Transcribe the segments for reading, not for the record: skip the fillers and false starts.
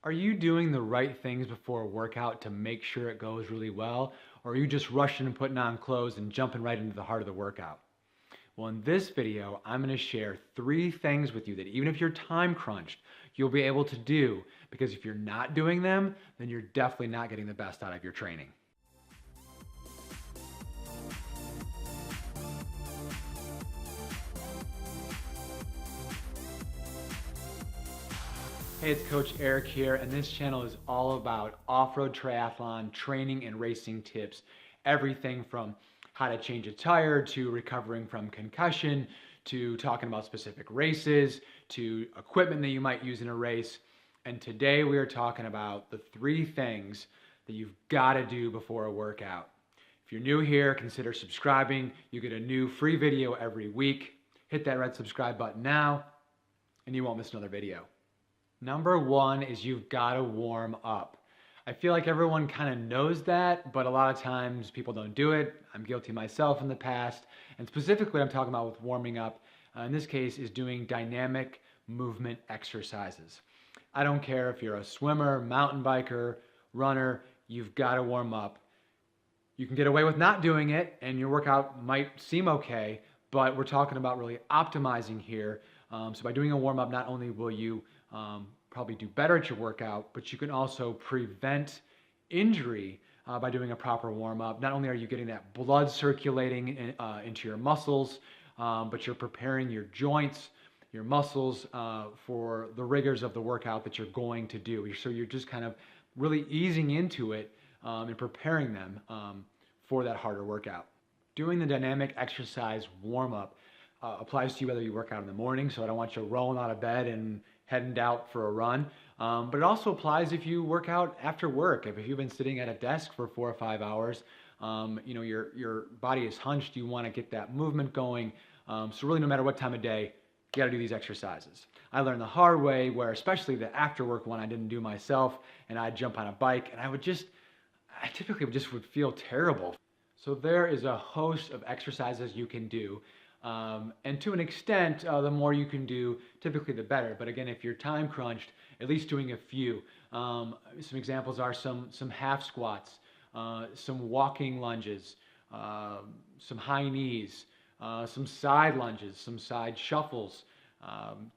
Are you doing the right things before a workout to make sure it goes really well? Or are you just rushing and putting on clothes and jumping right into the heart of the workout? Well, in this video, I'm going to share 3 things with you that even if you're time crunched, you'll be able to do, because if you're not doing them, then you're definitely not getting the best out of your training. Hey, it's Coach Eric here, and this channel is all about off-road triathlon training and racing tips. Everything from how to change a tire, to recovering from concussion, to talking about specific races, to equipment that you might use in a race. And today we are talking about the 3 things that you've got to do before a workout. If you're new here, consider subscribing. You get a new free video every week. Hit that red subscribe button now, and you won't miss another video. Number 1 is you've got to warm up. I feel like everyone kind of knows that, but a lot of times people don't do it. I'm guilty myself in the past. And specifically what I'm talking about with warming up, in this case, is doing dynamic movement exercises. I don't care if you're a swimmer, mountain biker, runner, you've got to warm up. You can get away with not doing it, and your workout might seem okay, but we're talking about really optimizing here. So by doing a warm-up, not only will you probably do better at your workout, but you can also prevent injury by doing a proper warm-up. Not only are you getting that blood circulating into your muscles, but you're preparing your joints, your muscles for the rigors of the workout that you're going to do. So you're just kind of really easing into it and preparing them for that harder workout. Doing the dynamic exercise warm-up applies to you whether you work out in the morning, so I don't want you rolling out of bed and heading out for a run. But it also applies if you work out after work. If you've been sitting at a desk for 4 or 5 hours, your body is hunched, you want to get that movement going. So really no matter what time of day, you got to do these exercises. I learned the hard way where, especially the after work one, I didn't do myself, and I'd jump on a bike and I typically just would feel terrible. So there is a host of exercises you can do. And to an extent, the more you can do, typically the better. But again, if you're time crunched, at least doing a few. Some examples are some half squats, some walking lunges, some high knees, some side lunges, some side shuffles,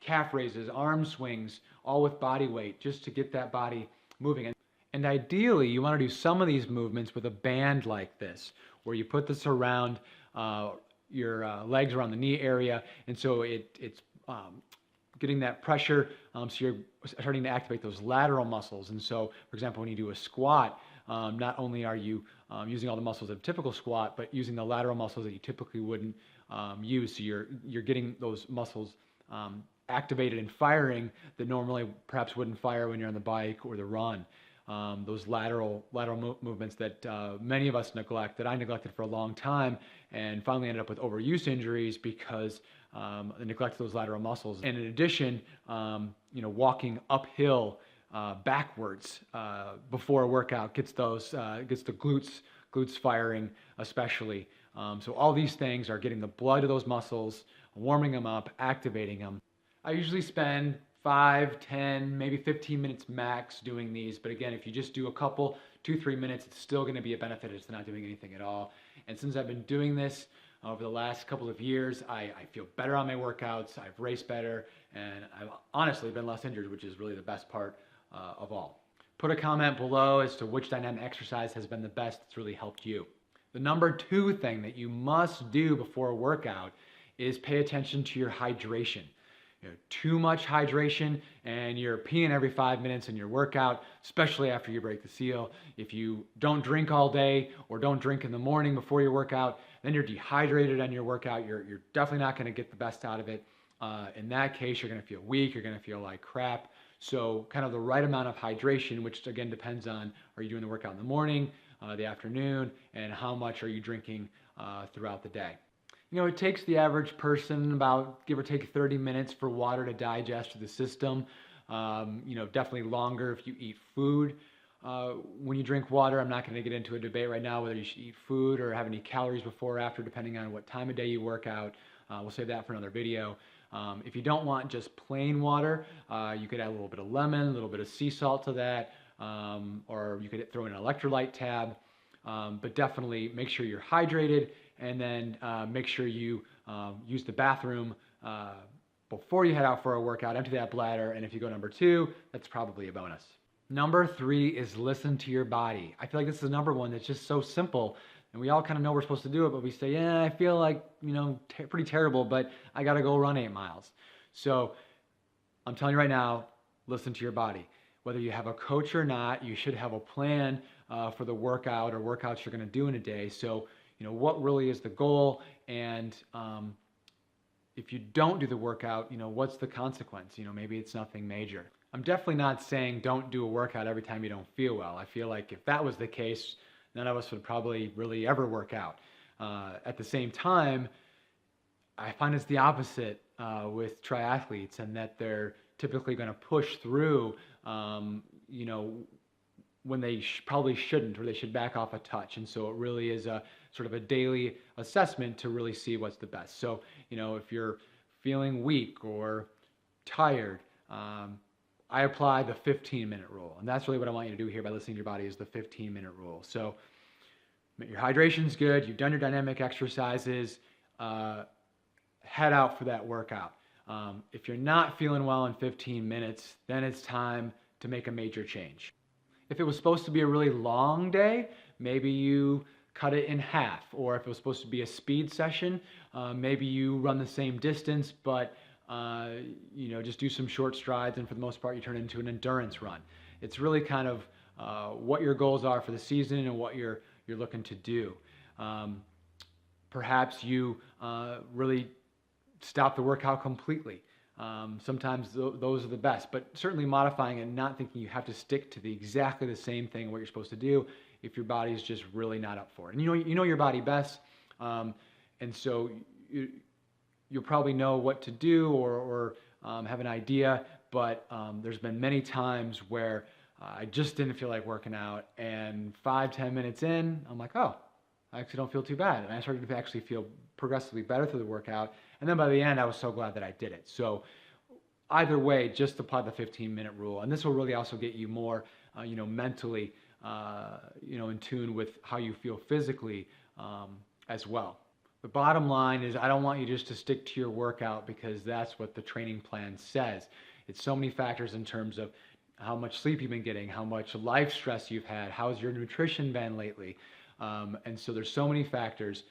calf raises, arm swings, all with body weight, just to get that body moving. And ideally, you want to do some of these movements with a band like this, where you put this around your legs, around the knee area, and so it's getting that pressure, so you're starting to activate those lateral muscles. And so, for example, when you do a squat, not only are you using all the muscles of a typical squat, but using the lateral muscles that you typically wouldn't use. So you're getting those muscles activated and firing that normally perhaps wouldn't fire when you're on the bike or the run. Those lateral movements that many of us neglect, that I neglected for a long time, and finally ended up with overuse injuries because the neglect of those lateral muscles. And in addition, walking uphill backwards before a workout gets the glutes firing especially. So all these things are getting the blood to those muscles, warming them up, activating them. I usually spend 5, 10, maybe 15 minutes max doing these. But again, if you just do a couple, 2-3 minutes, it's still going to be a benefit. It's not doing anything at all. And since I've been doing this over the last couple of years, I feel better on my workouts. I've raced better, and I've honestly been less injured, which is really the best part of all. Put a comment below as to which dynamic exercise has been the best that's really helped you. The number 2 thing that you must do before a workout is pay attention to your hydration. Too much hydration and you're peeing every 5 minutes in your workout, especially after you break the seal. If you don't drink all day or don't drink in the morning before your workout, then you're dehydrated on your workout. You're definitely not going to get the best out of it. In that case, you're going to feel weak. You're going to feel like crap. So kind of the right amount of hydration, which again depends on, are you doing the workout in the morning, the afternoon, and how much are you drinking throughout the day. It takes the average person about, give or take, 30 minutes for water to digest to the system. Definitely longer if you eat food. When you drink water, I'm not going to get into a debate right now whether you should eat food or have any calories before or after, depending on what time of day you work out. We'll save that for another video. If you don't want just plain water, you could add a little bit of lemon, a little bit of sea salt to that, or you could throw in an electrolyte tab. But definitely make sure you're hydrated, and then make sure you use the bathroom before you head out for a workout. Empty that bladder, and if you go number 2, that's probably a bonus. Number 3 is listen to your body. I feel like this is number 1 that's just so simple, and we all kind of know we're supposed to do it, but we say, yeah, I feel like, pretty terrible, but I got to go run 8 miles. So I'm telling you right now, listen to your body. Whether you have a coach or not, you should have a plan for the workout or workouts you're going to do in a day. So, what really is the goal? And if you don't do the workout, what's the consequence? Maybe it's nothing major. I'm definitely not saying don't do a workout every time you don't feel well. I feel like if that was the case, none of us would probably really ever work out. At the same time, I find it's the opposite with triathletes, and that they're typically going to push through, when they probably shouldn't, or they should back off a touch. And so it really is a sort of a daily assessment to really see what's the best. So, if you're feeling weak or tired, I apply the 15-minute rule. And that's really what I want you to do here by listening to your body, is the 15-minute rule. So your hydration's good. You've done your dynamic exercises. Head out for that workout. If you're not feeling well in 15 minutes, then it's time to make a major change. If it was supposed to be a really long day, maybe you cut it in half. Or if it was supposed to be a speed session, maybe you run the same distance, but just do some short strides, and for the most part, you turn it into an endurance run. It's really kind of what your goals are for the season and what you're looking to do. Perhaps you really stop the workout completely. Sometimes those are the best, but certainly modifying it, not thinking you have to stick to exactly the same thing what you're supposed to do if your body is just really not up for it. And you know your body best, and so you'll probably know what to do or have an idea, but there's been many times where I just didn't feel like working out, and 5-10 minutes in, I'm like, oh, I actually don't feel too bad. And I started to actually feel progressively better through the workout. And then by the end, I was so glad that I did it. So either way, just apply the 15-minute rule. And this will really also get you more, mentally, in tune with how you feel physically as well. The bottom line is, I don't want you just to stick to your workout because that's what the training plan says. It's so many factors in terms of how much sleep you've been getting, how much life stress you've had, how's your nutrition been lately. And so there's so many factors.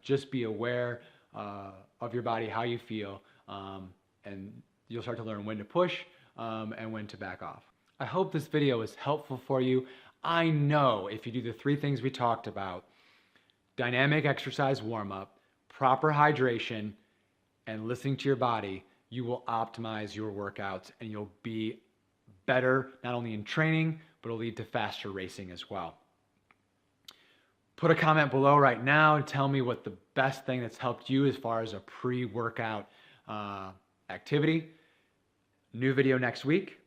Just be aware of your body, how you feel, and you'll start to learn when to push and when to back off. I hope this video is helpful for you. I know if you do the 3 things we talked about, dynamic exercise warm-up, proper hydration, and listening to your body, you will optimize your workouts and you'll be better not only in training, but it'll lead to faster racing as well. Put a comment below right now and tell me what the best thing that's helped you as far as a pre-workout activity. New video next week.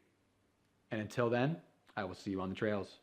And until then, I will see you on the trails.